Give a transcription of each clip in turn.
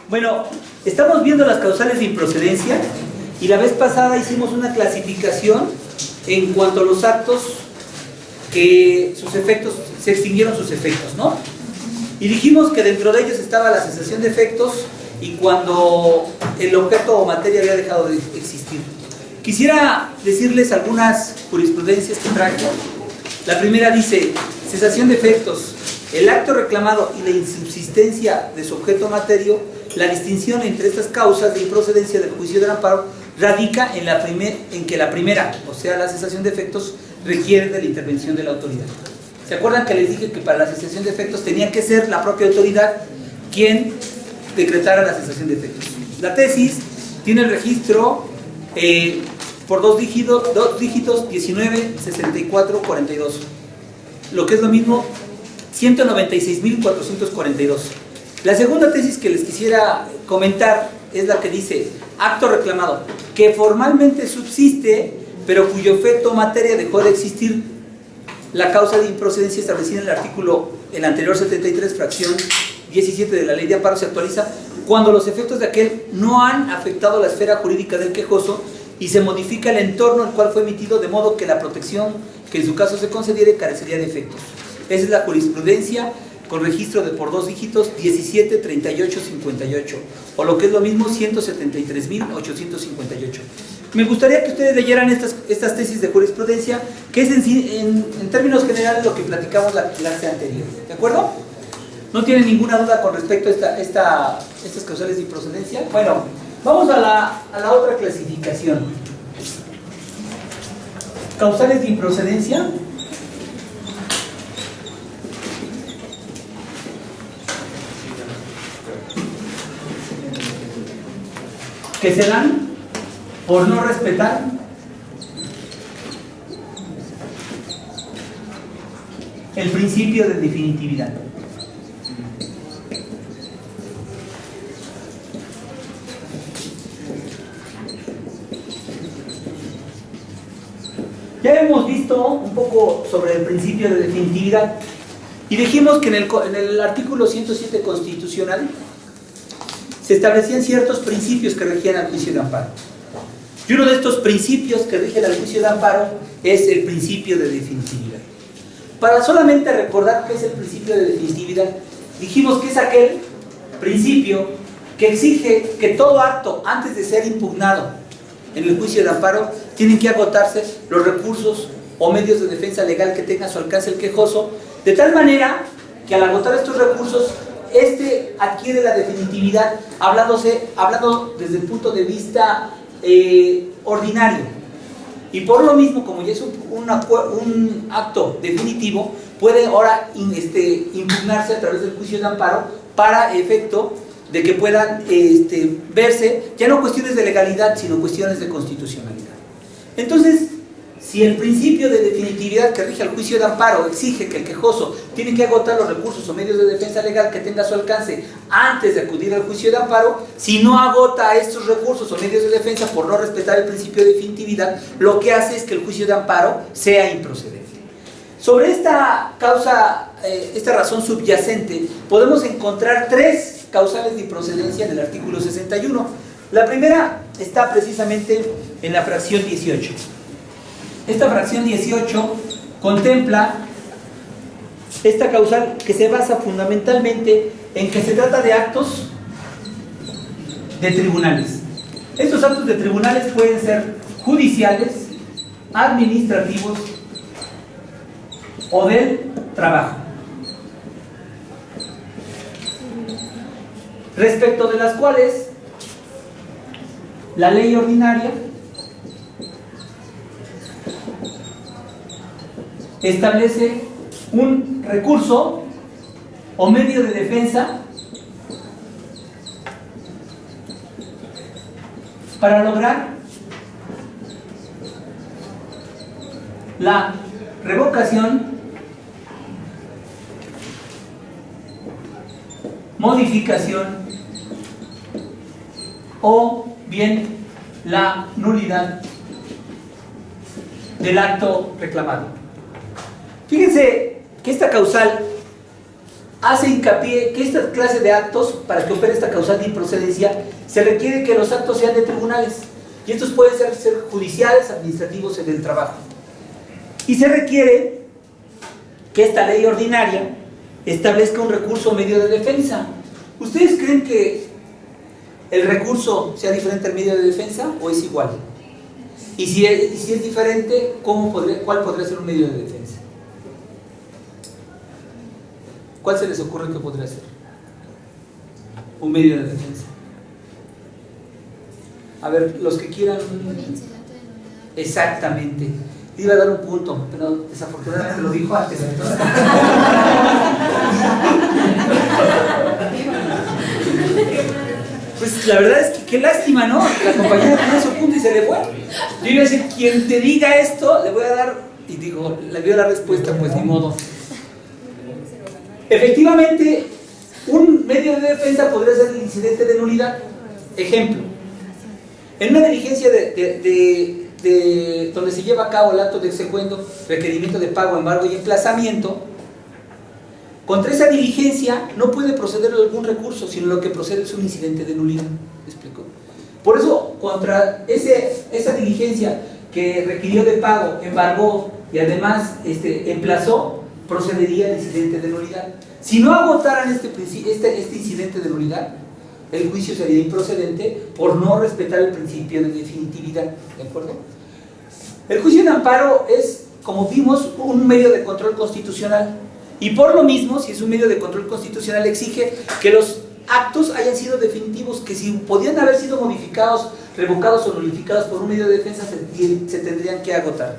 Bueno, estamos viendo las causales de improcedencia y la vez pasada hicimos una clasificación en cuanto a los actos que sus efectos, se extinguieron sus efectos, ¿no? Y dijimos que dentro de ellos estaba la cesación de efectos y cuando el objeto o materia había dejado de existir. Quisiera decirles algunas jurisprudencias que traje. La primera dice, cesación de efectos, el acto reclamado y la insubsistencia de su objeto o materia, la distinción entre estas causas de improcedencia del juicio del amparo radica en que la primera, o sea, la cesación de efectos, requiere de la intervención de la autoridad. ¿Se acuerdan que les dije que para la cesación de efectos tenía que ser la propia autoridad quien decretara la cesación de efectos? La tesis tiene el registro por dos dígitos 19, 64, 42. Lo que es lo mismo, 196.442. La segunda tesis que les quisiera comentar es la que dice, acto reclamado, que formalmente subsiste, pero cuyo efecto o materia dejó de existir. La causa de improcedencia establecida en el anterior 73, fracción 17 de la ley de amparo se actualiza cuando los efectos de aquel no han afectado la esfera jurídica del quejoso y se modifica el entorno al cual fue emitido, de modo que la protección que en su caso se concediere carecería de efectos. Esa es la jurisprudencia con registro de por dos dígitos 17, 38, 58, o lo que es lo mismo 173.858. Me gustaría que ustedes leyeran estas tesis de jurisprudencia, que es en términos generales lo que platicamos la clase anterior. ¿De acuerdo? ¿No tienen ninguna duda con respecto a estas causales de improcedencia? Bueno, vamos a la otra clasificación. Causales de improcedencia. Que se dan por no respetar el principio de definitividad. Ya hemos visto un poco sobre el principio de definitividad y dijimos que en el artículo 107 constitucional se establecían ciertos principios que regían al juicio de amparo. Y uno de estos principios que rigen al juicio de amparo es el principio de definitividad. Para solamente recordar qué es el principio de definitividad, dijimos que es aquel principio que exige que todo acto, antes de ser impugnado en el juicio de amparo, tienen que agotarse los recursos o medios de defensa legal que tenga a su alcance el quejoso, de tal manera que al agotar estos recursos, este adquiere la definitividad, hablando desde el punto de vista ordinario. Y por lo mismo, como ya es un acto definitivo, puede ahora impugnarse a través del juicio de amparo para efecto de que puedan verse ya no cuestiones de legalidad, sino cuestiones de constitucionalidad. Entonces, si el principio de definitividad que rige al juicio de amparo exige que el quejoso tiene que agotar los recursos o medios de defensa legal que tenga a su alcance antes de acudir al juicio de amparo, si no agota estos recursos o medios de defensa por no respetar el principio de definitividad, lo que hace es que el juicio de amparo sea improcedente. Sobre esta causa, esta razón subyacente, podemos encontrar tres causales de improcedencia en el artículo 61. La primera está precisamente en la fracción 18. Esta fracción 18 contempla esta causal que se basa fundamentalmente en que se trata de actos de tribunales. Estos actos de tribunales pueden ser judiciales, administrativos o del trabajo, respecto de las cuales la ley ordinaria establece un recurso o medio de defensa para lograr la revocación, modificación o bien la nulidad del acto reclamado. Fíjense que esta causal hace hincapié que esta clase de actos, para que opere esta causal de improcedencia, se requiere que los actos sean de tribunales, y estos pueden ser judiciales, administrativos o del trabajo. Y se requiere que esta ley ordinaria establezca un recurso o medio de defensa. ¿Ustedes creen que el recurso sea diferente al medio de defensa o es igual? Y si es diferente, ¿cuál podría ser un medio de defensa? ¿Cuál se les ocurre que podría ser un medio de defensa? A ver, los que quieran. Exactamente. Le iba a dar un punto, pero desafortunadamente lo dijo antes. Pues la verdad es que qué lástima, ¿no? La compañera tenía su punto y se le fue. Yo iba a decir, quien te diga esto, le voy a dar, y digo, le dio la respuesta, pues ni modo. Efectivamente, un medio de defensa podría ser el incidente de nulidad. Ejemplo, en una diligencia donde se lleva a cabo el acto de execuendo, requerimiento de pago, embargo y emplazamiento, contra esa diligencia no puede proceder algún recurso, sino lo que procede es un incidente de nulidad. ¿Me explico? Por eso, contra esa diligencia que requirió de pago, embargó y además emplazó, procedería el incidente de nulidad. Si no agotaran este incidente de nulidad, el juicio sería improcedente por no respetar el principio de definitividad. ¿De acuerdo? El juicio de amparo es, como vimos, un medio de control constitucional. Y por lo mismo, si es un medio de control constitucional, exige que los actos hayan sido definitivos, que si podían haber sido modificados, revocados o nulificados por un medio de defensa, se tendrían que agotar.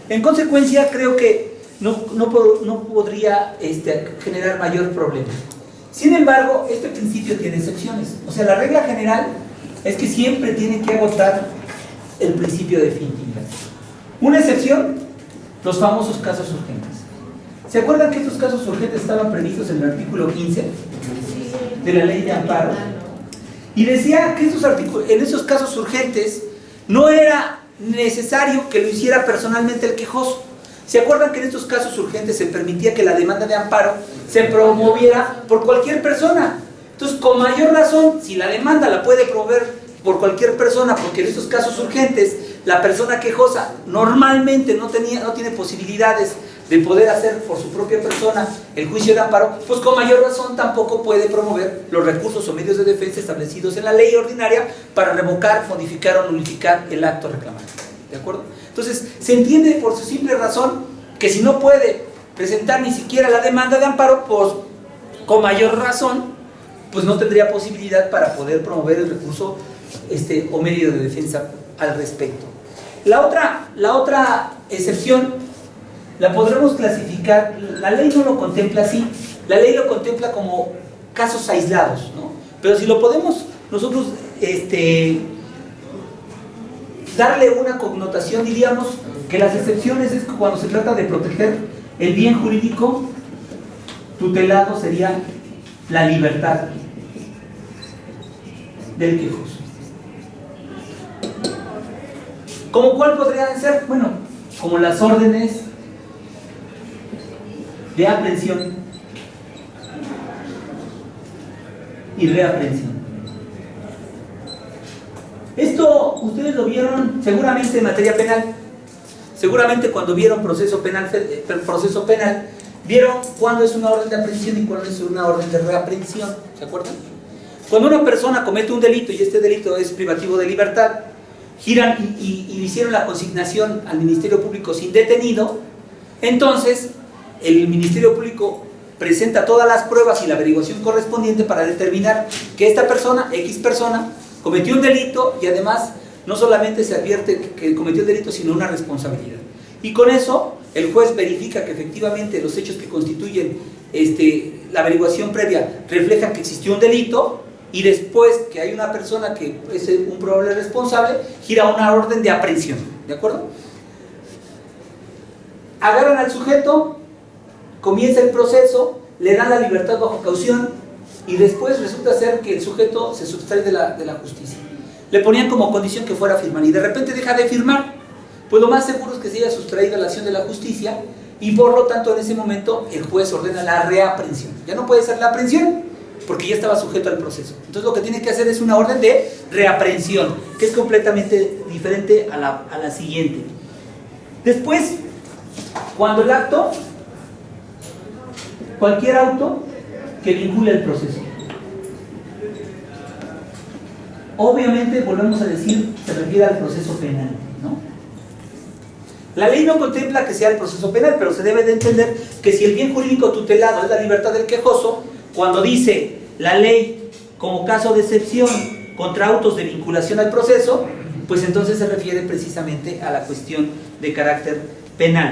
En consecuencia, creo que no podría generar mayor problema. Sin embargo, este principio tiene excepciones. O sea, la regla general es que siempre tiene que agotar el principio de definitividad. Una excepción, los famosos casos urgentes. ¿Se acuerdan que estos casos urgentes estaban previstos en el artículo 15 de la ley de amparo? Y decía que en esos casos urgentes no era necesario que lo hiciera personalmente el quejoso. ¿Se acuerdan que en estos casos urgentes se permitía que la demanda de amparo se promoviera por cualquier persona? Entonces, con mayor razón, si la demanda la puede promover por cualquier persona, porque en estos casos urgentes la persona quejosa normalmente no tiene posibilidades de poder hacer por su propia persona el juicio de amparo, pues con mayor razón tampoco puede promover los recursos o medios de defensa establecidos en la ley ordinaria para revocar, modificar o nulificar el acto reclamado. ¿De acuerdo? Entonces, se entiende por su simple razón que si no puede presentar ni siquiera la demanda de amparo, pues con mayor razón, pues no tendría posibilidad para poder promover el recurso o medio de defensa al respecto. La otra excepción la podremos clasificar, la ley no lo contempla así, la ley lo contempla como casos aislados, ¿no? Pero si lo podemos nosotros darle una connotación, diríamos que las excepciones es cuando se trata de proteger el bien jurídico tutelado, sería la libertad del quejoso. ¿Cómo cuál podrían ser? Bueno, como las órdenes de aprehensión y reaprehensión. Esto ustedes lo vieron seguramente en materia penal. Seguramente cuando vieron proceso penal, vieron cuándo es una orden de aprehensión y cuándo es una orden de reaprehensión. ¿Se acuerdan? Cuando una persona comete un delito y este delito es privativo de libertad, giran y hicieron la consignación al Ministerio Público sin detenido, entonces el Ministerio Público presenta todas las pruebas y la averiguación correspondiente para determinar que esta persona, X persona, cometió un delito y además no solamente se advierte que cometió el delito, sino una responsabilidad. Y con eso el juez verifica que efectivamente los hechos que constituyen la averiguación previa reflejan que existió un delito, y después que hay una persona que es un probable responsable, gira una orden de aprehensión. ¿De acuerdo? Agarran al sujeto, comienza el proceso, le dan la libertad bajo caución y después resulta ser que el sujeto se sustrae de la justicia. Le ponían como condición que fuera a firmar y de repente deja de firmar. Pues lo más seguro es que se haya sustraído a la acción de la justicia y por lo tanto en ese momento el juez ordena la reaprehensión. ya no puede ser la aprehensión, porque ya estaba sujeto al proceso. Entonces lo que tiene que hacer es una orden de reaprehensión, que es completamente diferente a la siguiente. Después, cuando el acto, cualquier auto que vincule el proceso. Obviamente, volvemos a decir, se refiere al proceso penal, ¿no? La ley no contempla que sea el proceso penal, pero se debe de entender que si el bien jurídico tutelado es la libertad del quejoso, cuando dice la ley como caso de excepción contra autos de vinculación al proceso, pues entonces se refiere precisamente a la cuestión de carácter penal.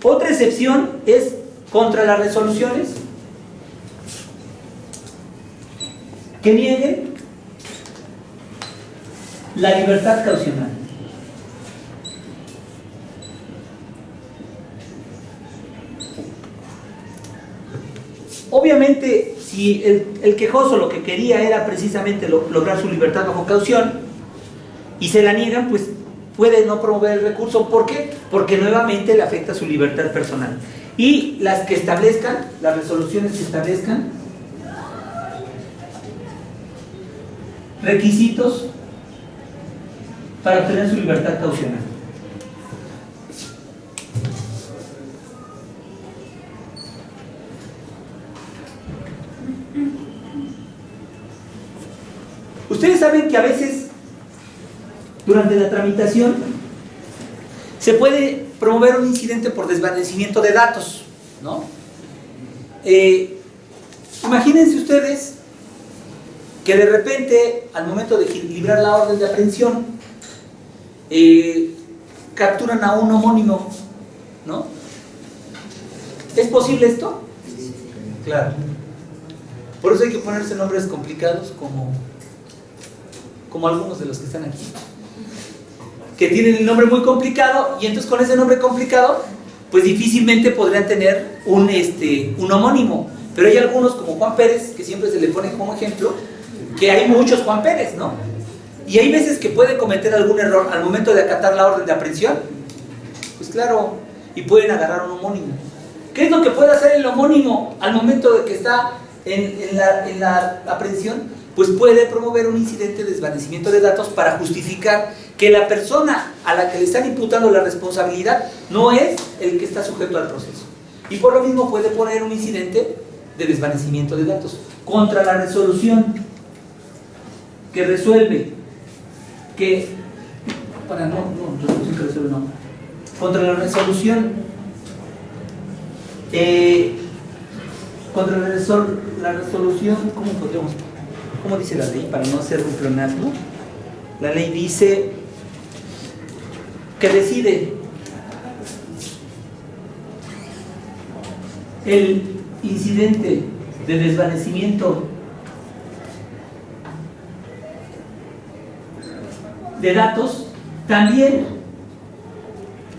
Otra excepción es contra las resoluciones que nieguen la libertad caucional. Obviamente, si el quejoso lo que quería era precisamente lograr su libertad bajo caución y se la niegan, pues puede no promover el recurso. ¿Por qué? Porque nuevamente le afecta su libertad personal. Y las que establezcan, las resoluciones que establezcan requisitos para obtener su libertad caucional. Ustedes saben que a veces, durante la tramitación, se puede promover un incidente por desvanecimiento de datos, ¿no? Imagínense ustedes que de repente, al momento de librar la orden de aprehensión, capturan a un homónimo, ¿no? ¿Es posible esto? Claro. Por eso hay que ponerse nombres complicados como algunos de los que están aquí, que tienen el nombre muy complicado, y entonces con ese nombre complicado pues difícilmente podrían tener un homónimo. Pero hay algunos, como Juan Pérez, que siempre se le pone como ejemplo, que hay muchos Juan Pérez, ¿no? Y hay veces que pueden cometer algún error al momento de acatar la orden de aprehensión, pues claro, y pueden agarrar un homónimo. ¿Qué es lo que puede hacer el homónimo al momento de que está en la aprehensión? Pues puede promover un incidente de desvanecimiento de datos para justificar que la persona a la que le están imputando la responsabilidad no es el que está sujeto al proceso. Y por lo mismo puede poner un incidente de desvanecimiento de datos contra la resolución que resuelve, contra la resolución ¿cómo dice la ley? Para no hacer un pleonasmo, la ley dice que decide el incidente de desvanecimiento de datos. También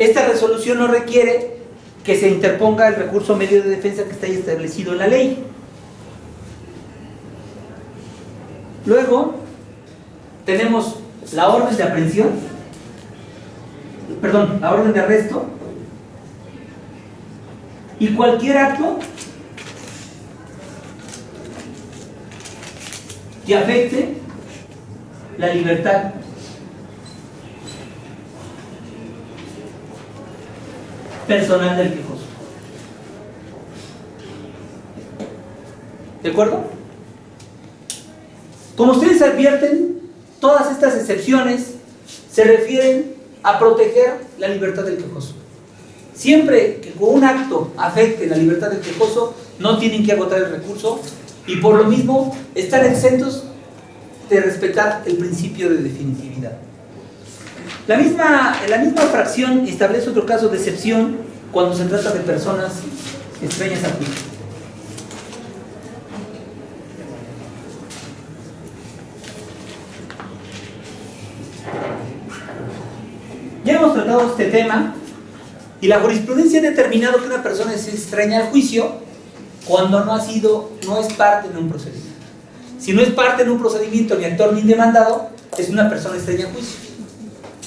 esta resolución no requiere que se interponga el recurso medio de defensa que está ahí establecido en la ley. Luego tenemos la orden de aprehensión, la orden de arresto y cualquier acto que afecte la libertad personal del quejoso. ¿De acuerdo? Como ustedes advierten, todas estas excepciones se refieren a proteger la libertad del quejoso. Siempre que con un acto afecte la libertad del quejoso, no tienen que agotar el recurso y por lo mismo están exentos de respetar el principio de definitividad. La misma fracción establece otro caso de excepción cuando se trata de personas extrañas al juicio. Ya hemos tratado este tema y la jurisprudencia ha determinado que una persona es extraña al juicio cuando no es parte en un procedimiento. Si no es parte en un procedimiento, ni actor ni demandado, es una persona extraña al juicio.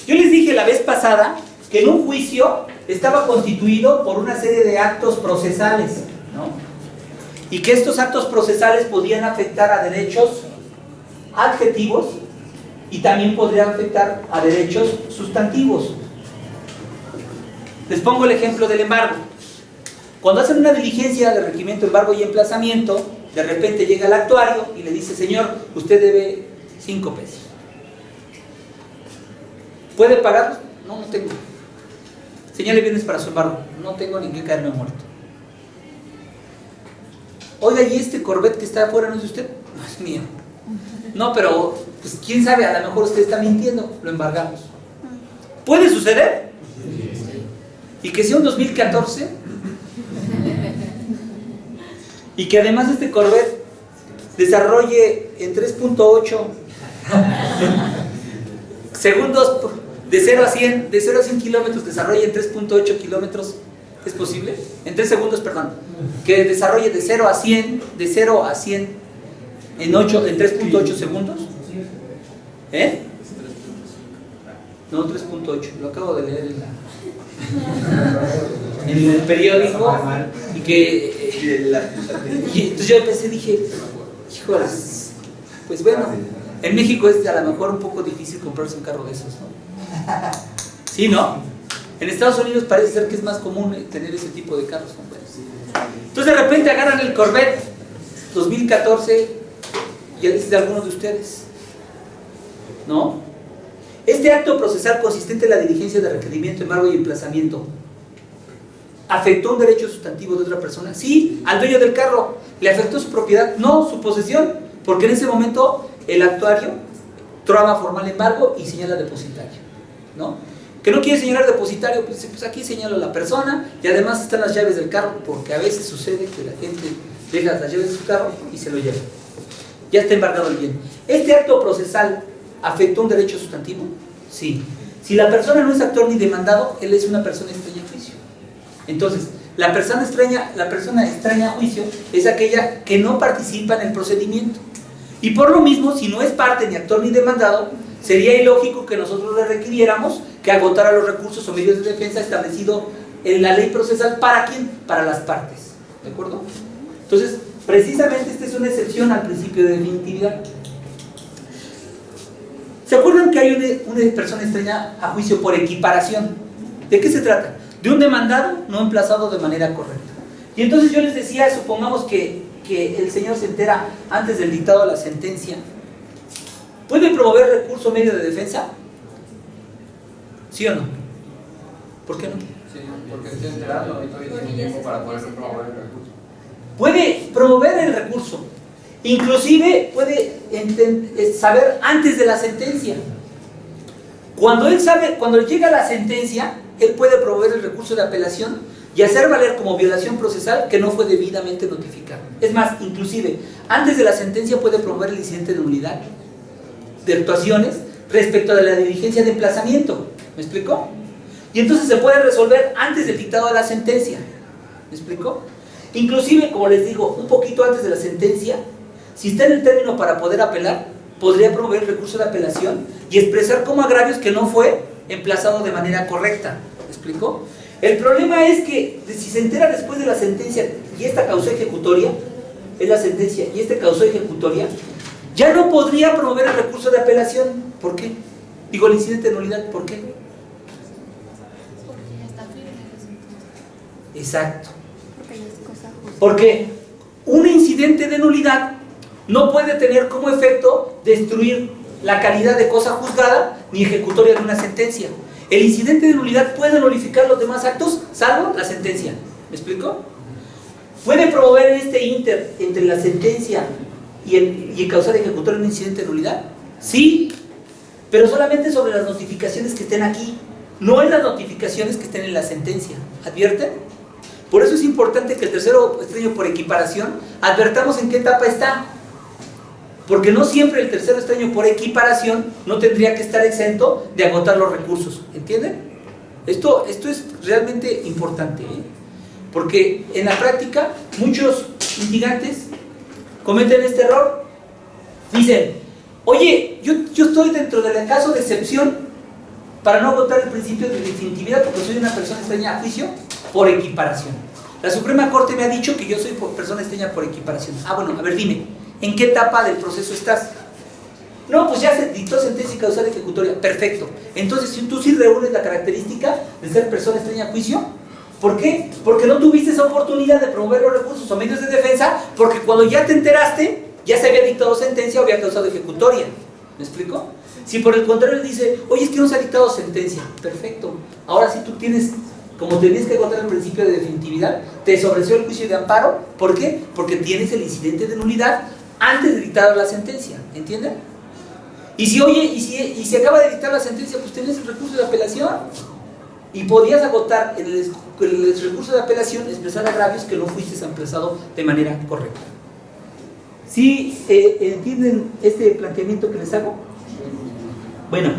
Yo les dije la vez pasada que en un juicio estaba constituido por una serie de actos procesales, ¿no? y que estos actos procesales podían afectar a derechos adjetivos y también podrían afectar a derechos sustantivos. Les pongo el ejemplo del embargo. Cuando hacen una diligencia de requerimiento, embargo y emplazamiento, de repente llega el actuario y le dice: señor, usted debe 5 pesos. ¿Puede pagar? No, no tengo. Señale bienes para su embargo. No tengo ni que caerme muerto. Oiga, ¿y este Corvette que está afuera no es de usted? No es mío. No, pero pues quién sabe, a lo mejor usted está mintiendo, lo embargamos. ¿Puede suceder? Y que sea un 2014 y que además este Corvette desarrolle en 3.8 segundos de 0 a 100 kilómetros, desarrolle en 3.8 kilómetros. ¿Es posible? En 3 segundos, perdón. Que desarrolle de 0 a 100 en 3.8 segundos. ¿Eh? No, 3.8. Lo acabo de leer en el periódico. Y entonces yo empecé, dije, híjoles, pues bueno, en México es a lo mejor un poco difícil comprarse un carro de esos, ¿no? ¿Sí, no? En Estados Unidos parece ser que es más común tener ese tipo de carros, ¿no? Entonces de repente agarran el Corvette 2014, y es de algunos de ustedes, ¿no? Este acto procesal consistente en la diligencia de requerimiento, embargo y emplazamiento ¿afectó un derecho sustantivo de otra persona? Sí, al dueño del carro. ¿Le afectó su propiedad? No, su posesión, porque en ese momento el actuario traba formal embargo y señala depositario, ¿no? Que no quiere señalar depositario, pues aquí señalo la persona y además están las llaves del carro, porque a veces sucede que la gente deja las llaves de su carro y se lo lleva. Ya está embargado el bien. ¿Este acto procesal afectó un derecho sustantivo? Sí. Si la persona no es actor ni demandado, él es una persona extraña a juicio. Entonces, la persona extraña a juicio es aquella que no participa en el procedimiento. Y por lo mismo, si no es parte ni actor ni demandado, sería ilógico que nosotros le requiriéramos que agotara los recursos o medios de defensa establecidos en la ley procesal. ¿Para quién? Para las partes. ¿De acuerdo? Entonces, precisamente esta es una excepción al principio de definitividad. ¿Se acuerdan que hay una persona extraña a juicio por equiparación? ¿De qué se trata? De un demandado no emplazado de manera correcta. Y entonces yo les decía, supongamos que el señor se entera antes del dictado de la sentencia. ¿Puede promover recurso medio de defensa? ¿Sí o no? ¿Por qué no? Sí, porque estoy enterado y todavía tiene tiempo para poder promover el recurso. Puede promover el recurso. Inclusive puede saber antes de la sentencia. Cuando llega la sentencia, él puede promover el recurso de apelación y hacer valer como violación procesal que no fue debidamente notificado. Es más, inclusive, antes de la sentencia puede promover el incidente de nulidad de actuaciones respecto a la diligencia de emplazamiento. ¿Me explicó? Y entonces se puede resolver antes del dictado de la sentencia. ¿Me explicó? Inclusive, como les digo, un poquito antes de la sentencia, si está en el término para poder apelar, podría promover el recurso de apelación y expresar como agravios que no fue emplazado de manera correcta. ¿Me explicó? El problema es que si se entera después de la sentencia y esta causó ejecutoria, es la sentencia y este causó ejecutoria, ya no podría promover el recurso de apelación. ¿Por qué? Digo, el incidente de nulidad, ¿por qué? Porque ya está firme desde entonces. Exacto. Porque ya es cosa justa. Porque un incidente de nulidad no puede tener como efecto destruir la calidad de cosa juzgada ni ejecutoria de una sentencia. El incidente de nulidad puede nulificar los demás actos, salvo la sentencia. ¿Me explico? ¿Puede promover este inter entre la sentencia y causar ejecutoria un incidente de nulidad? Sí, pero solamente sobre las notificaciones que estén aquí, no en las notificaciones que estén en la sentencia. ¿Advierten? Por eso es importante que el tercero extraño por equiparación advertamos en qué etapa está. Porque no siempre el tercero extraño por equiparación no tendría que estar exento de agotar los recursos. ¿Entienden? Esto es realmente importante, ¿eh? Porque en la práctica muchos litigantes cometen este error. Dicen, oye, yo estoy dentro del caso de excepción para no agotar el principio de definitividad porque soy una persona extraña a juicio por equiparación. La Suprema Corte me ha dicho que yo soy persona extraña por equiparación. Ah, bueno, a ver, dime, ¿en qué etapa del proceso estás? No, pues ya se dictó sentencia causal ejecutoria. Perfecto. Entonces, si tú sí reúnes la característica de ser persona extraña a juicio, ¿por qué? Porque no tuviste esa oportunidad de promover los recursos o medios de defensa, porque cuando ya te enteraste, ya se había dictado sentencia o había causado ejecutoria. ¿Me explico? Si por el contrario dice, oye, es que no se ha dictado sentencia, perfecto. Ahora sí tú tienes, como tenías que agotar el principio de definitividad, te sobreseó el juicio de amparo. ¿Por qué? Porque tienes el incidente de nulidad antes de dictar la sentencia. ¿Entienden? Y si, oye, y si acaba de dictar la sentencia, pues tienes el recurso de apelación. Y podías agotar en el recurso de apelación, expresar agravios que no fuiste emplazado de manera correcta. ¿Sí entienden este planteamiento que les hago? Bueno,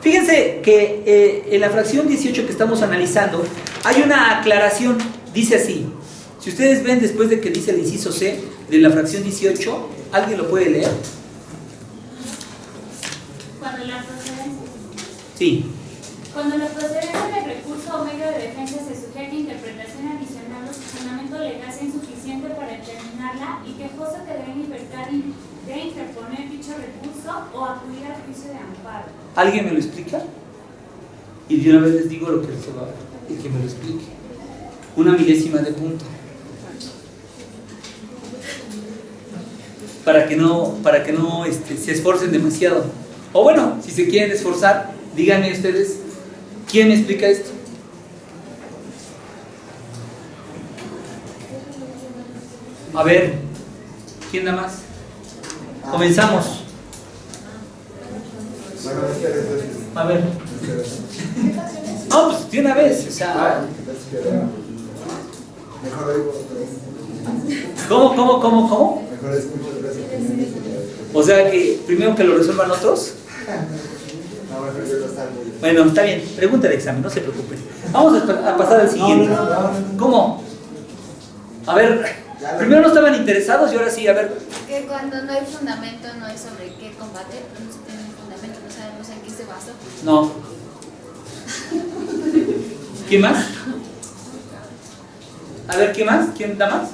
fíjense que en la fracción 18 que estamos analizando hay una aclaración, dice así. Si ustedes ven después de que dice el inciso C de la fracción 18, ¿alguien lo puede leer? Cuando la procedencia. Sí. Cuando la procedencia del recurso o medio de defensa se sujeta a interpretación adicional o su fundamento legal sea insuficiente para determinarla y quejoso que debe libertad de interponer dicho recurso o acudir al juicio de amparo. ¿Alguien me lo explica? Y de una vez les digo lo que se va y que me lo explique. Una milésima de punto. Para que no se esforcen demasiado. O bueno, si se quieren esforzar, díganme ustedes, ¿quién me explica esto? A ver, ¿quién da más? Comenzamos. A ver. No, pues de una vez, o sea. ¿Cómo? O sea que primero que lo resuelvan otros. Bueno, está bien, pregunta de examen, no se preocupen. Vamos a pasar al siguiente. ¿Cómo? A ver, primero no estaban interesados y ahora sí, a ver. Que cuando no hay fundamento, no hay sobre qué combatir, no se tiene un fundamento, no sabemos en qué se basa. No. ¿Quién más? A ver, ¿quién más? ¿Quién da más?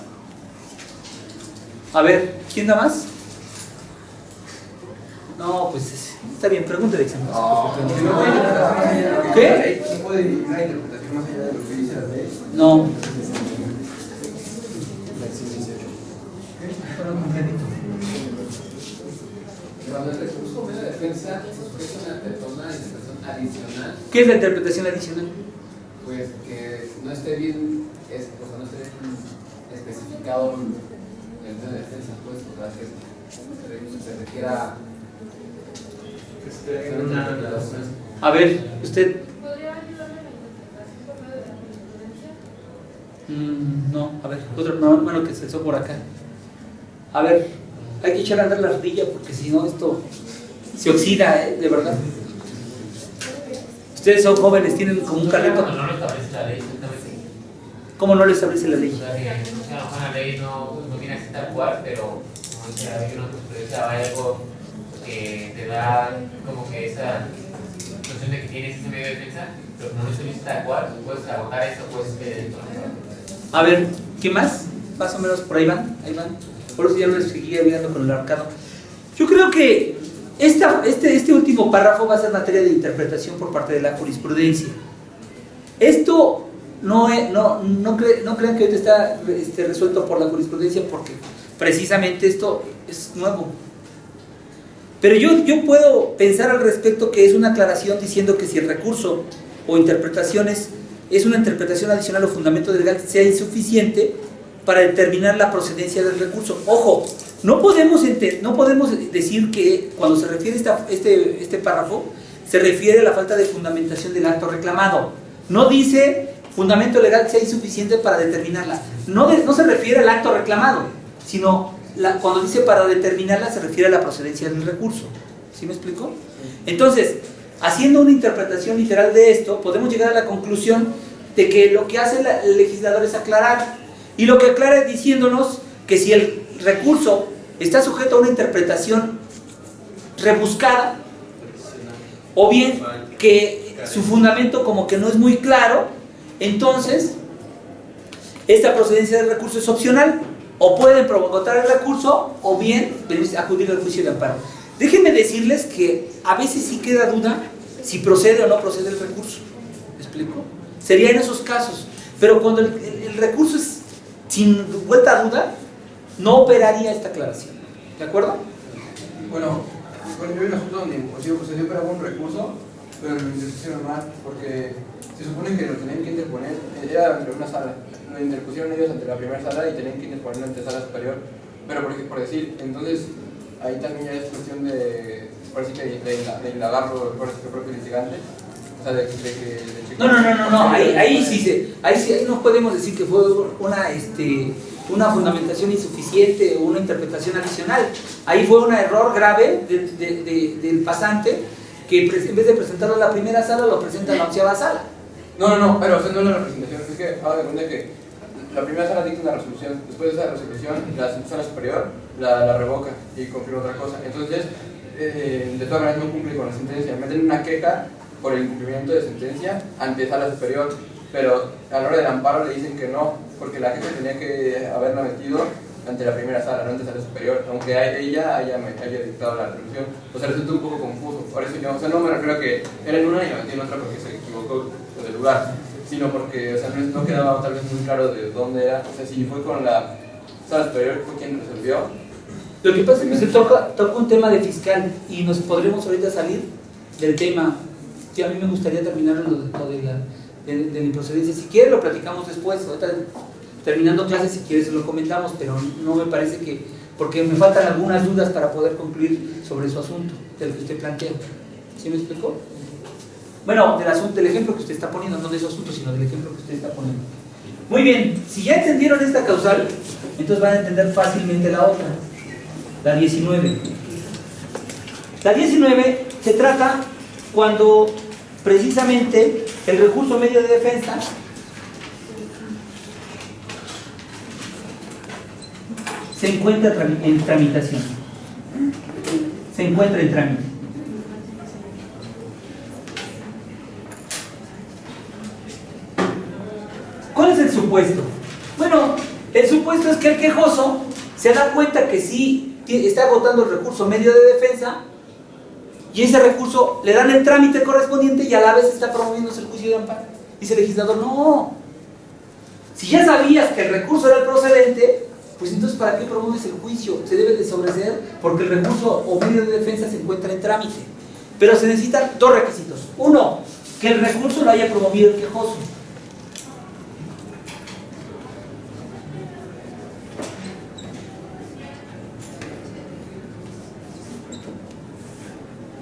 A ver, ¿quién da más? No, pues está bien, pregunta de examen. ¿Qué? ¿No puede ir una interpretación más allá de lo que dice la ley? No. Cuando el recurso medio de defensa se sujeta a una interpretación adicional, ¿Qué es la interpretación adicional? pues que no esté bien, no esté bien especificado el medio de defensa, pues, o sea, que se requiera una declaración. A ver, usted. ¿Podría ayudarme a la interpretación por medio de la jurisprudencia? No, a ver, otro mano que se alzó por acá. A ver, hay que echar a andar la ardilla porque si no esto se oxida, de verdad. Ustedes son jóvenes, tienen como un carrito. No lo establece la ley, exactamente. ¿Cómo no lo establece la ley? O sea, que a lo mejor la ley no viene así tal cual, pero como dice, hay una jurisprudencia, hay algo que te da como que esa noción de que tienes ese medio de defensa, pero como no se dice tal cual, puedes agotar eso, puedes pedir. A ver, ¿qué más? Más o menos por ahí van, Por eso ya no les seguía mirando con el arcado. Yo creo que este último párrafo va a ser materia de interpretación por parte de la jurisprudencia. Esto no crean que ahorita está resuelto por la jurisprudencia porque precisamente esto es nuevo. Pero yo puedo pensar al respecto que es una aclaración diciendo que si el recurso o interpretaciones es una interpretación adicional o fundamento legal sea insuficiente para determinar la procedencia del recurso. Ojo, no podemos decir que cuando se refiere este párrafo se refiere a la falta de fundamentación del acto reclamado. No dice fundamento legal sea insuficiente para determinarla. No se refiere al acto reclamado, sino cuando dice para determinarla se refiere a la procedencia del recurso. ¿Sí me explico? Entonces, haciendo una interpretación literal de esto, podemos llegar a la conclusión de que lo que hace el legislador es aclarar. Y lo que aclara es diciéndonos que si el recurso está sujeto a una interpretación rebuscada, o bien que su fundamento como que no es muy claro, entonces esta procedencia del recurso es opcional. O pueden agotar el recurso o bien acudir al juicio de amparo. Déjenme decirles que a veces sí queda duda si procede o no procede el recurso. ¿Me explico? Sería en esos casos. Pero cuando el recurso es sin vuelta a duda, no operaría esta aclaración. ¿De acuerdo? Bueno, yo vi un asunto donde inclusive procedió para un recurso, pero lo interpusieron mal, porque se supone que lo tenían que interponer, era ante una sala, lo interpusieron ellos ante la primera sala y tenían que interponerlo ante sala superior, pero por decir, entonces ahí también ya es cuestión de, parece que de indagarlo por el propio litigante, o sea, de No, ahí sí no podemos decir que fue una fundamentación insuficiente o una interpretación adicional. Ahí fue un error grave del pasante que en vez de presentarlo en la primera sala lo presenta en la 11ª sala. No, pero o sea, no es la representación, es que haga de cuenta que la primera sala dicta una resolución, después de esa resolución la sala superior la revoca y confirma otra cosa. Entonces, de todas maneras no cumple con la sentencia, meten una queja por el incumplimiento de sentencia ante sala superior, pero a la hora del amparo le dicen que no, porque la queja tenía que haberla metido ante la primera sala, no ante sala superior, aunque ella haya dictado la resolución. O sea, resulta un poco confuso. Por eso yo, o sea, no me refiero a que era en una y la metí en otra porque se equivocó del lugar, sino porque, o sea, no quedaba tal vez muy claro de dónde era. O sea, si fue con la sala superior, fue quien resolvió. Lo que pasa es que se toca un tema de fiscal y nos podremos ahorita salir del tema. Sí, a mí me gustaría terminar lo de la improcedencia. Si quieres lo platicamos después. Ahorita, terminando clases, si quieres lo comentamos, pero no me parece que, porque me faltan algunas dudas para poder concluir sobre su asunto, del que usted plantea. ¿Sí me explicó? Bueno, del ejemplo que usted está poniendo, no de su asunto, sino del ejemplo que usted está poniendo. Muy bien, si ya entendieron esta causal, entonces van a entender fácilmente la otra, la 19. La 19 se trata cuando precisamente el recurso medio de defensa se encuentra en tramitación. Se encuentra en trámite. ¿Cuál es el supuesto? Bueno, el supuesto es que el quejoso se da cuenta que sí está agotando el recurso medio de defensa y ese recurso le dan el trámite correspondiente y a la vez está promoviéndose el juicio de amparo. Dice el legislador, no, si ya sabías que el recurso era el procedente, pues entonces ¿para qué promueves el juicio? Se debe de sobreseer porque el recurso o medio de defensa se encuentra en trámite. Pero se necesitan dos requisitos. Uno, que el recurso lo haya promovido el quejoso.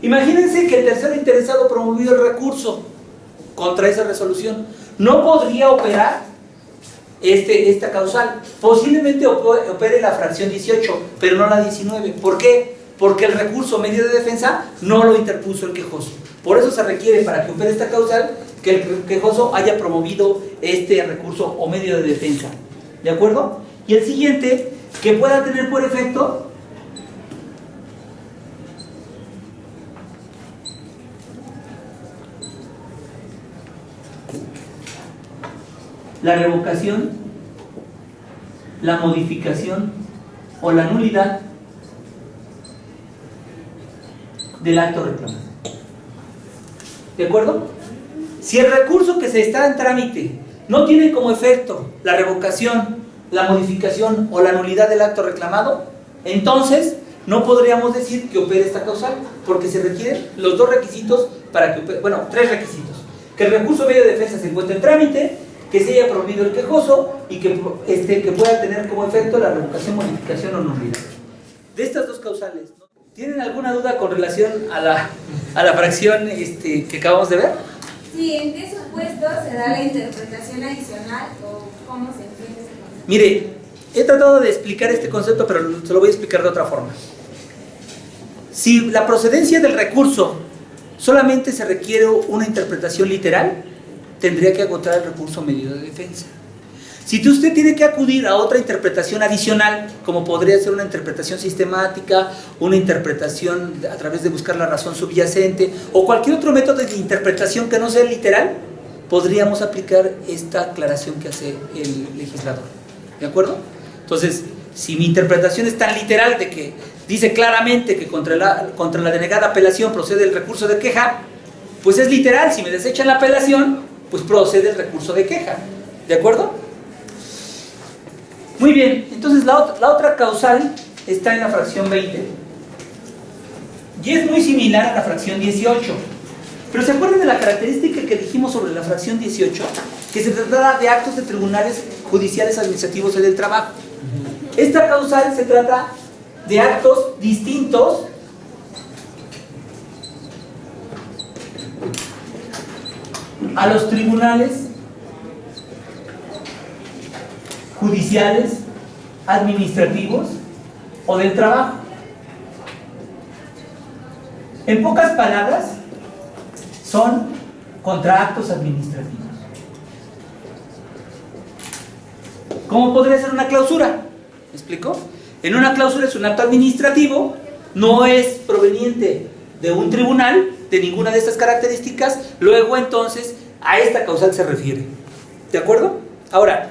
Imagínense que el tercero interesado promovió el recurso contra esa resolución. No podría operar esta causal. Posiblemente opere la fracción 18, pero no la 19. ¿Por qué? Porque el recurso medio de defensa no lo interpuso el quejoso. Por eso se requiere, para que opere esta causal, que el quejoso haya promovido este recurso o medio de defensa. ¿De acuerdo? Y el siguiente, que pueda tener por efecto la revocación, la modificación o la nulidad del acto reclamado. ¿De acuerdo? Si el recurso que se está en trámite no tiene como efecto la revocación, la modificación o la nulidad del acto reclamado, entonces no podríamos decir que opere esta causal, porque se requieren los dos requisitos para que opere, bueno, tres requisitos: que el recurso medio de defensa se encuentre en trámite, que se haya promovido el quejoso y que pueda tener como efecto la revocación, modificación o nulidad. De estas dos causales, ¿no? ¿Tienen alguna duda con relación a la fracción que acabamos de ver? Sí, ¿en qué supuesto se da la interpretación adicional o cómo se entiende ese concepto? Mire, he tratado de explicar este concepto, pero se lo voy a explicar de otra forma. Si la procedencia del recurso solamente se requiere una interpretación literal, tendría que agotar el recurso medio de defensa. Si usted tiene que acudir a otra interpretación adicional, como podría ser una interpretación sistemática, una interpretación a través de buscar la razón subyacente, o cualquier otro método de interpretación que no sea literal, podríamos aplicar esta aclaración que hace el legislador. ¿De acuerdo? Entonces, si mi interpretación es tan literal de que dice claramente que contra la denegada apelación procede el recurso de queja, pues es literal, si me desechan la apelación, pues procede el recurso de queja. ¿De acuerdo? Muy bien, entonces la otra causal está en la fracción 20 y es muy similar a la fracción 18. Pero ¿se acuerdan de la característica que dijimos sobre la fracción 18? Que se trata de actos de tribunales judiciales administrativos del trabajo. Esta causal se trata de actos distintos a los tribunales judiciales, administrativos o del trabajo. En pocas palabras, son contra actos administrativos. ¿Cómo podría ser una clausura? ¿Me explico? En una cláusula es un acto administrativo, no es proveniente de un tribunal, de ninguna de estas características, luego entonces a esta causal se refiere. ¿De acuerdo? Ahora,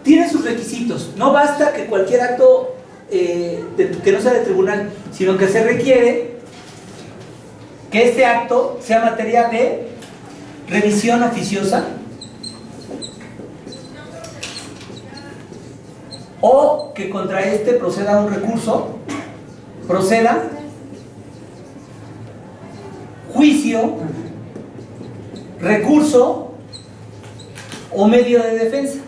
tiene sus requisitos. No basta que cualquier acto que no sea de tribunal, sino que se requiere que este acto sea materia de revisión oficiosa o que contra este proceda un recurso, proceda juicio, recurso o medio de defensa.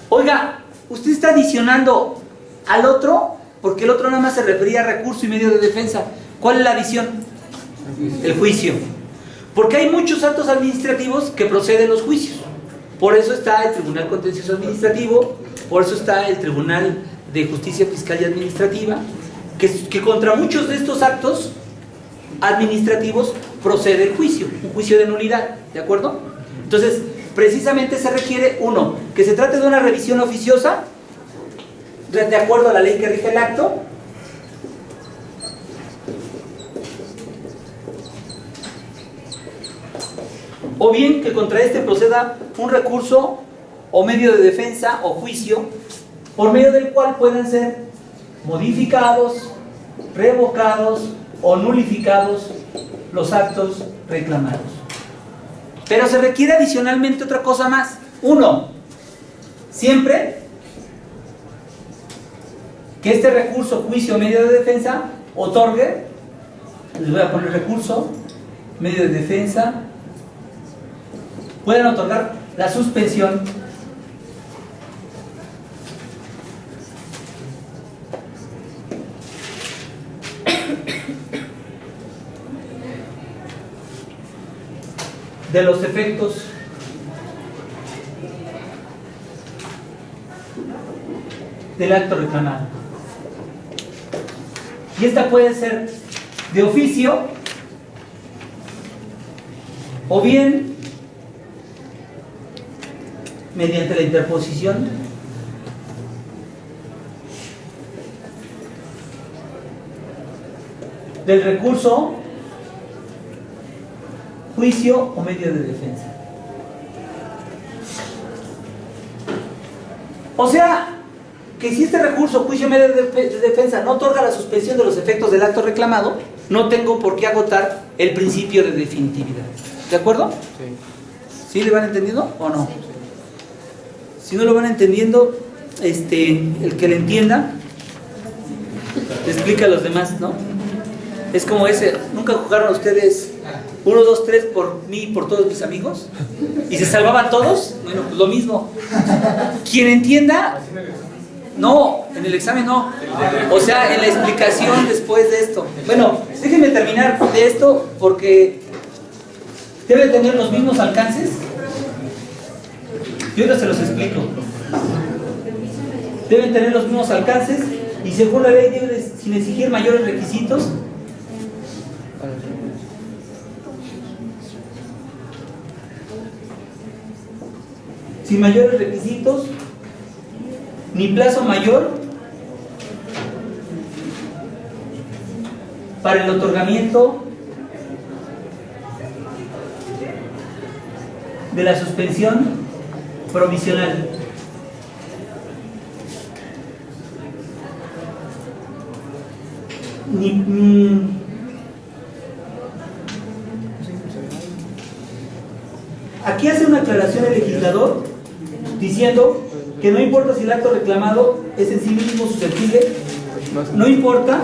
Oiga, usted está adicionando al otro, porque el otro nada más se refería a recurso y medio de defensa. ¿Cuál es la adición? El juicio. Porque hay muchos actos administrativos que proceden los juicios. Por eso está el Tribunal Contencioso Administrativo, por eso está el Tribunal de Justicia Fiscal y Administrativa, que contra muchos de estos actos administrativos procede el juicio, un juicio de nulidad, ¿de acuerdo? Entonces, precisamente se requiere, uno, que se trate de una revisión oficiosa, de acuerdo a la ley que rige el acto, o bien que contra este proceda un recurso o medio de defensa o juicio, por medio del cual puedan ser modificados, revocados o nulificados los actos reclamados. Pero se requiere adicionalmente otra cosa más. Uno, siempre que este recurso, juicio, medio de defensa otorgue, les voy a poner recurso, medio de defensa, pueden otorgar la suspensión de los efectos del acto reclamado. Y esta puede ser de oficio o bien mediante la interposición del recurso, juicio o medio de defensa. O sea, que si este recurso, juicio o medio de defensa no otorga la suspensión de los efectos del acto reclamado, no tengo por qué agotar el principio de definitividad. ¿De acuerdo? Sí. ¿Sí le van entendiendo o no? Si no lo van entendiendo, el que le entienda le explica a los demás, ¿no? Es como ese, ¿nunca jugaron ustedes 1, 2, 3 por mí y por todos mis amigos? ¿Y se salvaban todos? Bueno, pues lo mismo. Quien entienda, no, en el examen no. O sea, en la explicación después de esto. Bueno, déjenme terminar de esto porque debe tener los mismos alcances. Yo ahora se los explico. Deben tener los mismos alcances y según la ley deben, sin exigir mayores requisitos, sin mayores requisitos, ni plazo mayor para el otorgamiento de la suspensión provisional. Aquí hace una aclaración el legislador diciendo que no importa si el acto reclamado es en sí mismo susceptible, no importa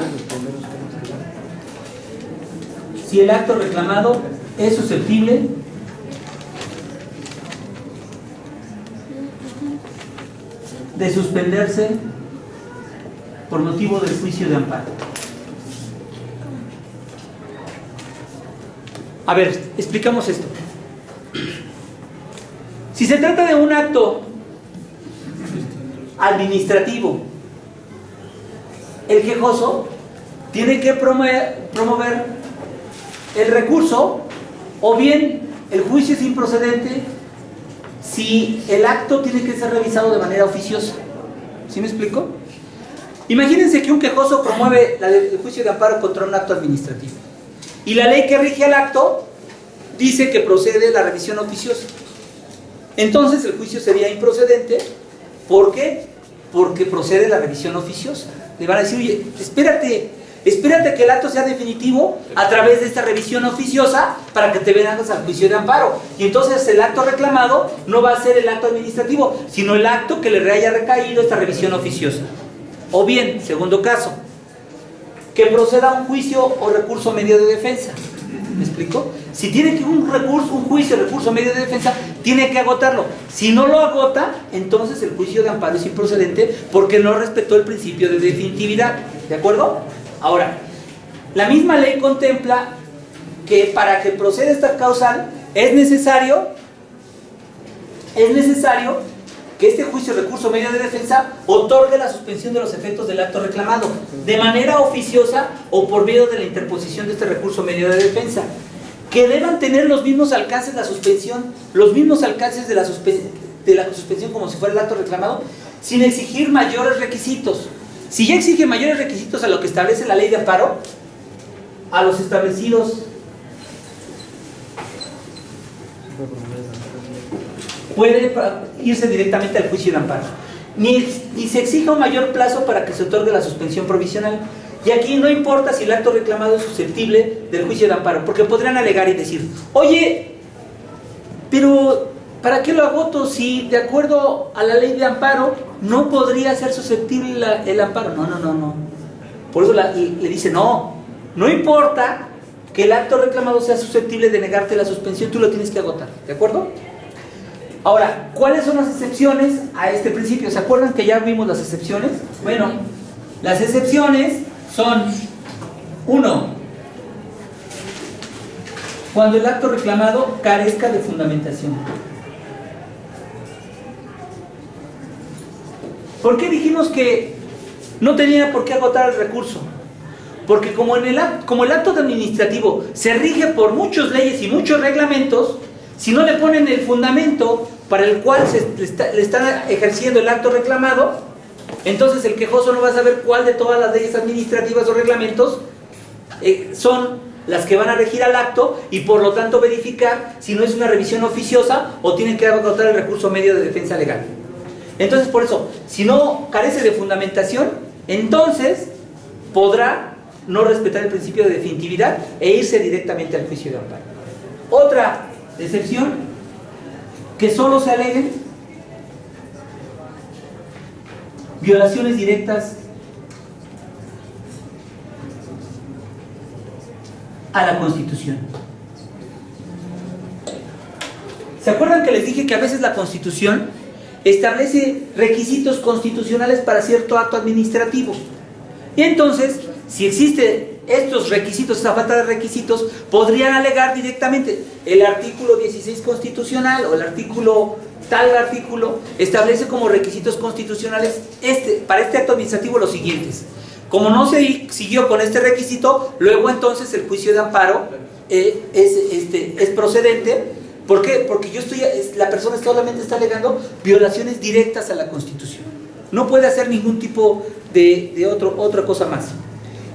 si el acto reclamado es susceptible de suspenderse por motivo del juicio de amparo. A ver, explicamos esto. Si se trata de un acto administrativo, el quejoso tiene que promover el recurso, o bien el juicio es improcedente si el acto tiene que ser revisado de manera oficiosa. ¿Sí me explico? Imagínense que un quejoso promueve el juicio de amparo contra un acto administrativo y la ley que rige el acto dice que procede la revisión oficiosa. Entonces el juicio sería improcedente. ¿Por qué? Porque procede la revisión oficiosa. Le van a decir, oye, espérate que el acto sea definitivo a través de esta revisión oficiosa para que te vengas al juicio de amparo. Y entonces el acto reclamado no va a ser el acto administrativo, sino el acto que le haya recaído esta revisión oficiosa. O bien, segundo caso, que proceda un juicio o recurso medio de defensa. ¿Me explico? Si tiene que un juicio, recurso medio de defensa, tiene que agotarlo. Si no lo agota, entonces el juicio de amparo es improcedente porque no respetó el principio de definitividad. ¿De acuerdo? Ahora, la misma ley contempla que para que proceda esta causal es necesario que este juicio, recurso medio de defensa, otorgue la suspensión de los efectos del acto reclamado de manera oficiosa o por medio de la interposición de este recurso medio de defensa, que deban tener los mismos alcances de la suspensión, los mismos alcances de la suspensión como si fuera el acto reclamado, sin exigir mayores requisitos. Si ya exige mayores requisitos a lo que establece la ley de amparo, a los establecidos, puede irse directamente al juicio de amparo. Ni se exige un mayor plazo para que se otorgue la suspensión provisional. Y aquí no importa si el acto reclamado es susceptible del juicio de amparo, porque podrían alegar y decir, oye, pero ¿para qué lo agoto si de acuerdo a la ley de amparo no podría ser susceptible el amparo? No. Por eso le dice, no importa que el acto reclamado sea susceptible de negarte la suspensión, tú lo tienes que agotar. ¿De acuerdo? Ahora, ¿cuáles son las excepciones a este principio? ¿Se acuerdan que ya vimos las excepciones? Bueno, las excepciones son: 1, cuando el acto reclamado carezca de fundamentación. ¿Por qué dijimos que no tenía por qué agotar el recurso? Porque como el acto administrativo se rige por muchas leyes y muchos reglamentos, si no le ponen el fundamento para el cual le están ejerciendo el acto reclamado, entonces el quejoso no va a saber cuál de todas las leyes administrativas o reglamentos son las que van a regir al acto, y por lo tanto verificar si no es una revisión oficiosa o tienen que agotar el recurso medio de defensa legal. Entonces, por eso, si no carece de fundamentación, entonces podrá no respetar el principio de definitividad e irse directamente al juicio de amparo. Otra excepción, que solo se aleguen violaciones directas a la Constitución. ¿Se acuerdan que les dije que a veces la Constitución establece requisitos constitucionales para cierto acto administrativo? Y entonces, si existen estos requisitos, esa falta de requisitos, podrían alegar directamente el artículo 16 constitucional o el artículo, tal artículo, establece como requisitos constitucionales para este acto administrativo los siguientes. Como no se siguió con este requisito, luego entonces el juicio de amparo es procedente. ¿Por qué? Porque la persona solamente está alegando violaciones directas a la Constitución. No puede hacer ningún tipo de otra cosa más.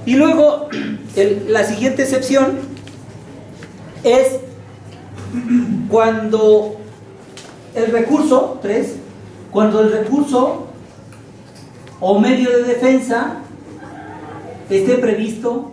Y luego, la siguiente excepción es cuando el recurso, 3, cuando el recurso o medio de defensa esté previsto